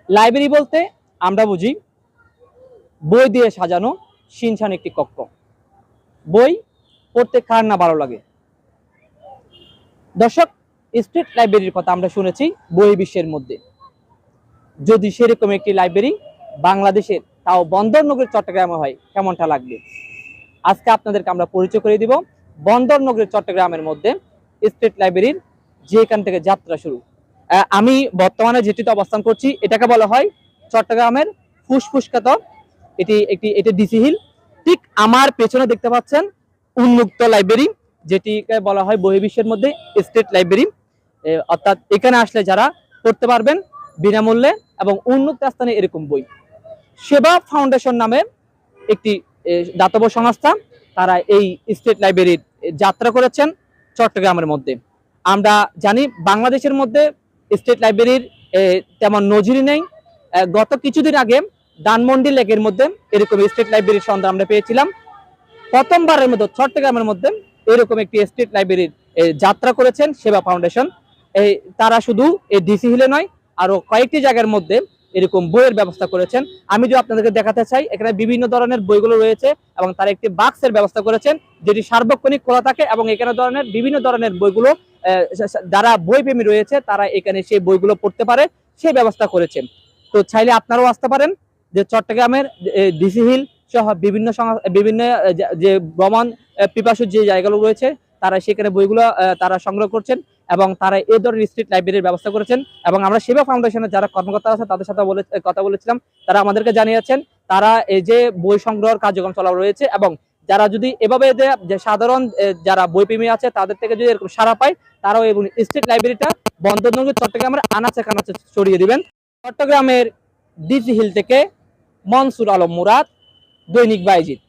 Library বলতে আমরা বুঝি বই দিয়ে সাজানো শিনশান একটি কক্ষ। বই পড়তে কার না ভালো লাগে। দর্শক, স্টেট লাইব্রেরির কথা আমরা শুনেছি বই বিশ্বের মধ্যে। যদি সেরকম একটি লাইব্রেরি বাংলাদেশের, তাও বন্দরনগরী চট্টগ্রামে হয়, কেমনটা লাগবে। আজকে আপনাদেরকে আমরা পরিচয় করে দিব বন্দরনগরী চট্টগ্রামের মধ্যে স্টেট লাইব্রেরির, যেখান থেকে যাত্রা শুরু। আমি বর্তমানে যেটিতে অবস্থান করছি এটাকে বলা হয় চট্টগ্রামের ফুসফুসখ্যাত এটি ডিসি হিল। ঠিক আমার পেছনে দেখতে পাচ্ছেন উন্মুক্ত লাইব্রেরি, যেটিকে বলা হয় বহির্বিশ্বের মধ্যে স্টেট লাইব্রেরি। অর্থাৎ এখানে আসলে যারা পড়তে পারবেন বিনামূল্যে এবং উন্মুক্ত স্থানে এরকম বই। সেবা ফাউন্ডেশন নামে একটি দাতব্য সংস্থা, তারা এই স্টেট লাইব্রেরির যাত্রা করেছেন চট্টগ্রামের মধ্যে। আমরা জানি বাংলাদেশের মধ্যে স্টেট লাইব্রেরির তেমন নজির নেই। গত কিছুদিন আগে ধানমন্ডি লেকের মধ্যে এরকম স্টেট লাইব্রেরির সন্ধান আমরা পেয়েছিলাম। প্রথমবারের মধ্যে চট্টগ্রামের মধ্যে এরকম একটি স্টেট লাইব্রেরির যাত্রা করেছেন সেবা ফাউন্ডেশন। তারা শুধু এই ডিসি হিলে নয়, আরো কয়েকটি জায়গার মধ্যে এরকম বইয়ের ব্যবস্থা করেছেন। আমি যদি আপনাদেরকে দেখাতে চাই, এখানে বিভিন্ন ধরনের বইগুলো রয়েছে এবং তারা একটি বাক্সের ব্যবস্থা করেছেন যেটি সার্বক্ষণিক খোলা থাকে, এবং এখানে বিভিন্ন ধরনের বইগুলো যারা বই প্রেমী রয়েছে তারা এখানে সেই বইগুলো পড়তে পারে, সেই ব্যবস্থা করেছেন। তো চাইলে আপনারাও আসতে পারেন। যে চট্টগ্রামের ডিসি হিল সহ বিভিন্ন যে ভ্রমণ পিপাসু যে জায়গাগুলো রয়েছে, তারা সেখানে বইগুলো তারা সংগ্রহ করছেন এবং তারা এই ধরনের স্ট্রিট লাইব্রেরির ব্যবস্থা করেছেন। এবং আমরা সেবা ফাউন্ডেশনের যারা কর্মকর্তা আছে তাদের সাথে কথা বলেছিলাম, তারা আমাদেরকে জানিয়েছেন তারা এই যে বই সংগ্রহের কার্যক্রম চালু রয়েছে, এবং যারা যদি এভাবে যে সাধারণ যারা বইপ্রেমী আছে তাদের থেকে যদি এরকম সাড়া পায়, তারাও এবং স্ট্রিট লাইব্রেরিটা বন্দরনগরী চট্টগ্রামের আনাচে কানাচে ছড়িয়ে দিবেন। চট্টগ্রামের ডিসি হিল থেকে মনসুর আলম মুরাদ, দৈনিক বাইজিৎ।